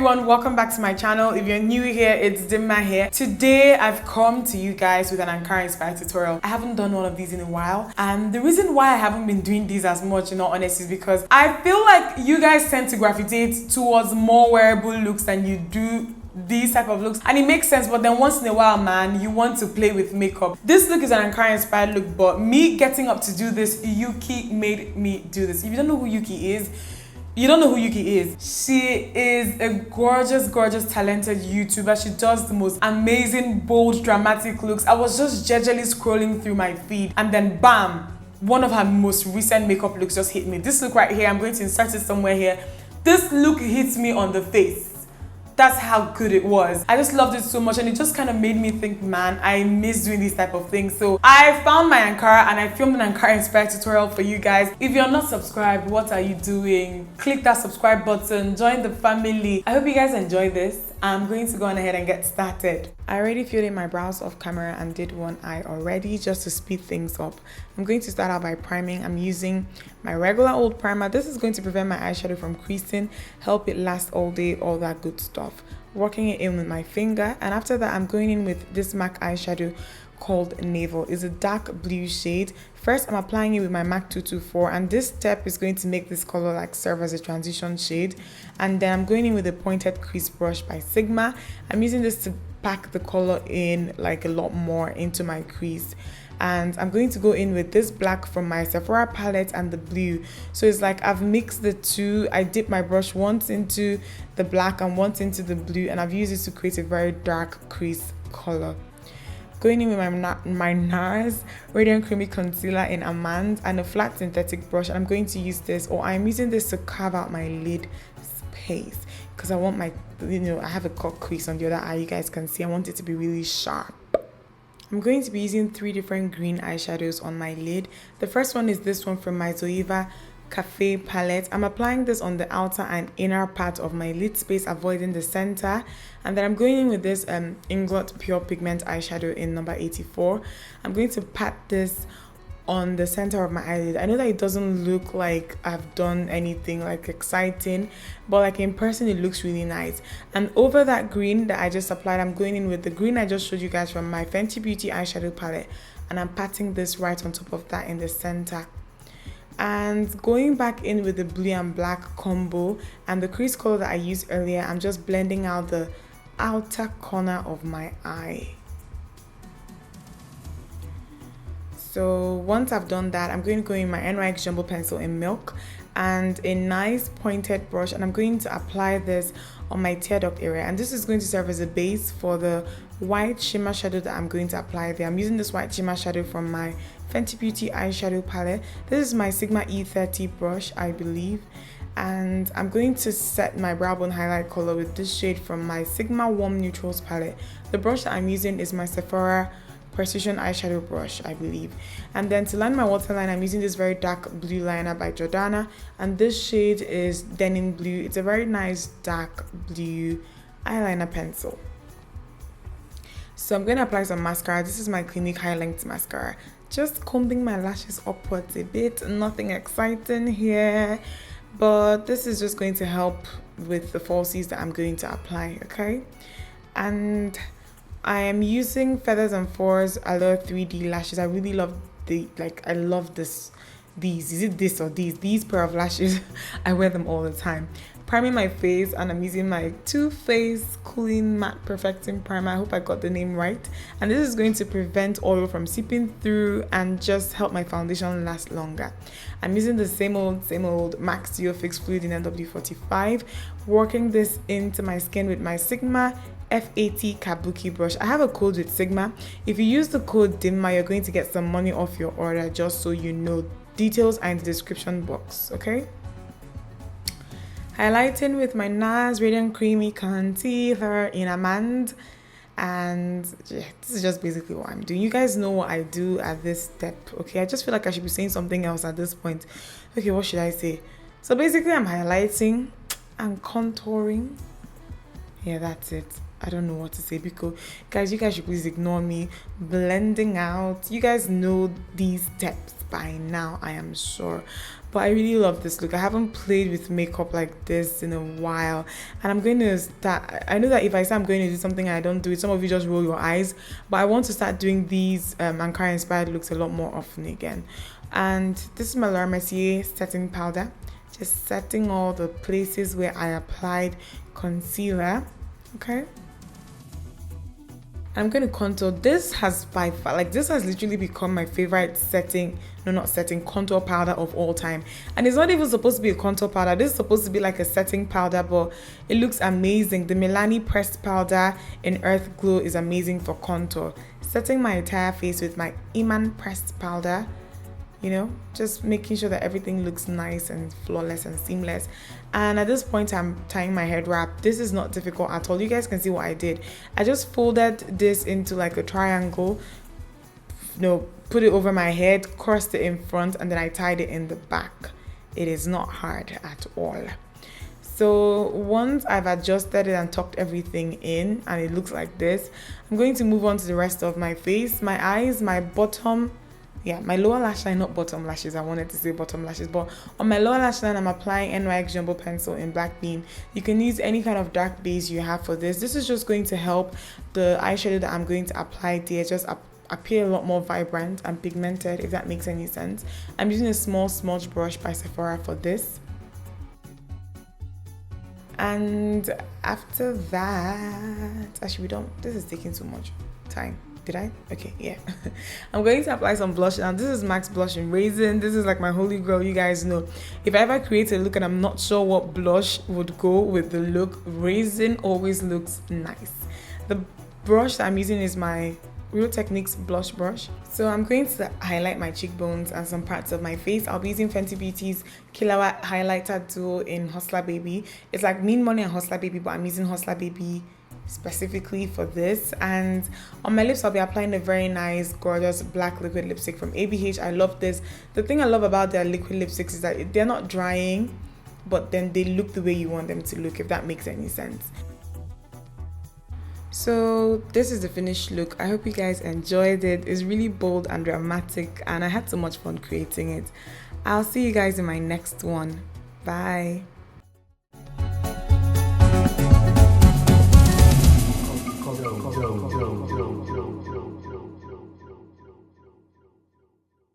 everyone, welcome back to my channel. If you're new here, it's Dimma here. Today I've come to you guys with an Ankara inspired tutorial. I haven't done one of these in a while, and the reason why I haven't been doing these as much, in all honesty, is because I feel like you guys tend to gravitate towards more wearable looks than you do these type of looks, and it makes sense. But then once in a while, man, you want to play with makeup. This look is an Ankara inspired look, but me getting up to do this, Yuki made me do this. If you don't know who Yuki is, you don't know who Yuki is. She is a gorgeous, talented YouTuber. She does the most amazing, bold, dramatic looks. I was just gingerly scrolling through my feed, and then bam, one of her most recent makeup looks just hit me. This look right here, I'm going to insert it somewhere here. This look hits me on the face. That's how good it was. I just loved it so much, and it just kind of made me think, man, I miss doing these type of things. So I found my Ankara and I filmed an Ankara inspired tutorial for you guys. If you're not subscribed, what are you doing? Click that subscribe button, join the family. I hope you guys enjoy this. I'm going to go on ahead and get started. I already filled in my brows off camera and did one eye already just to speed things up. I'm going to start out by priming. I'm using my regular old primer. This is going to prevent my eyeshadow from creasing, help it last all day, all that good stuff. Working it in with my finger, and after that I'm going in with this MAC eyeshadow called Navel. It's a dark blue shade. First, I'm applying it with my MAC 224, and this step is going to make this color like serve as a transition shade. And then I'm going in with a pointed crease brush by Sigma. I'm using this to pack the color in like a lot more into my crease. And I'm going to go in with this black from my Sephora palette and the blue. So it's like I've mixed the two. I dip my brush once into the black and once into the blue, and I've used it to create a very dark crease color. Going in with my NARS Radiant Creamy Concealer in Amand and a flat synthetic brush. I'm going to use this, or I'm using this to carve out my lid space, because I want my, I have a cut crease on the other eye, you guys can see. I want it to be really sharp. I'm going to be using 3 different green eyeshadows on my lid. The first one is this one from my Zoeva Cafe palette. I'm applying this on the outer and inner part of my lid space, avoiding the center. And then I'm going in with this Inglot Pure Pigment eyeshadow in number 84. I'm going to pat this on the center of my eyelid. I know that it doesn't look like I've done anything like exciting, but like in person it looks really nice. And over that green that I just applied, I'm going in with the green I just showed you guys from my Fenty Beauty eyeshadow palette, and I'm patting this right on top of that in the center. And going back in with the blue and black combo and the crease color that I used earlier, I'm just blending out the outer corner of my eye. So once I've done that, I'm going to go in my NYX Jumbo Pencil in Milk and a nice pointed brush, and I'm going to apply this on my tear duct area, and this is going to serve as a base for the white shimmer shadow that I'm going to apply there. I'm using this white shimmer shadow from my Fenty Beauty eyeshadow palette. This is my Sigma E30 brush, I believe, and I'm going to set my brow bone highlight color with this shade from my Sigma Warm Neutrals palette. The brush that I'm using is my Sephora Precision eyeshadow brush, I believe. And then to line my waterline, I'm using this very dark blue liner by Jordana, and this shade is Denim Blue. It's a very nice dark blue eyeliner pencil. So I'm going to apply some mascara. This is my Clinique High Length mascara. Just combing my lashes upwards a bit. Nothing exciting here, but this is just going to help with the falsies that I'm going to apply, okay? And I am using Feathers and Fours Allure 3D lashes. I really love I love these. Is it this or these? These pair of lashes. I wear them all the time. Priming my face, and I'm using my Too Faced Cooling Matte Perfecting Primer. I hope I got the name right. And this is going to prevent oil from seeping through and just help my foundation last longer. I'm using the same old Max Duo Fix Fluid in NW45. Working this into my skin with my Sigma F80 Kabuki brush. I have a code with Sigma. If you use the code DIMMA, you're going to get some money off your order, just so you know. Details are in the description box, okay? Highlighting with my NARS Radiant Creamy Concealer in Amand. And yeah, this is just basically what I'm doing. You guys know what I do at this step, okay? I just feel like I should be saying something else at this point. Okay, what should I say? So basically I'm highlighting and contouring. Yeah, that's it. I don't know what to say because guys, you guys should please ignore me. Blending out. You guys know these steps by now, I am sure. But I really love this look. I haven't played with makeup like this in a while. And I'm going to start. I know that if I say I'm going to do something and I don't do it, some of you just roll your eyes. But I want to start doing these Ankara inspired looks a lot more often again. And this is my Laura Mercier setting powder. Just setting all the places where I applied concealer. Okay. I'm going to contour. This has by far, like this has literally become my favorite contour powder of all time. And it's not even supposed to be a contour powder. This is supposed to be like a setting powder, but it looks amazing. The Milani pressed powder in Earth Glow is amazing for contour. Setting my entire face with my Iman pressed powder. You know, just making sure that everything looks nice and flawless and seamless. And at this point, I'm tying my head wrap. This is not difficult at all. You guys can see what I did. I just folded this into like a triangle, put it over my head, crossed it in front, and then I tied it in the back. It is not hard at all. So once I've adjusted it and tucked everything in and it looks like this, I'm going to move on to the rest of my face, my eyes, my bottom. Yeah, my lower lash line, not bottom lashes. I wanted to say bottom lashes, but on my lower lash line, I'm applying NYX Jumbo Pencil in Black Beam. You can use any kind of dark base you have for this. This is just going to help the eyeshadow that I'm going to apply there just appear a lot more vibrant and pigmented, if that makes any sense. I'm using a small smudge brush by Sephora for this. And after that, actually this is taking too much time. Did I? Okay, yeah. I'm going to apply some blush. Now, this is MAC's blush in Raisin. This is like my holy grail, you guys know. If I ever create a look and I'm not sure what blush would go with the look, Raisin always looks nice. The brush that I'm using is my Real Techniques blush brush. So I'm going to highlight my cheekbones and some parts of my face. I'll be using Fenty Beauty's Kilowatt Highlighter Duo in Hustler Baby. It's like Mean Money and Hustler Baby, but I'm using Hustler Baby specifically for this. And on my lips, I'll be applying a very nice gorgeous black liquid lipstick from ABH. I love this. The thing I love about their liquid lipsticks is that they're not drying, but then they look the way you want them to look, if that makes any sense. So this is the finished look. I hope you guys enjoyed it. It's really bold and dramatic and I had so much fun creating it. I'll see you guys in my next one. Bye.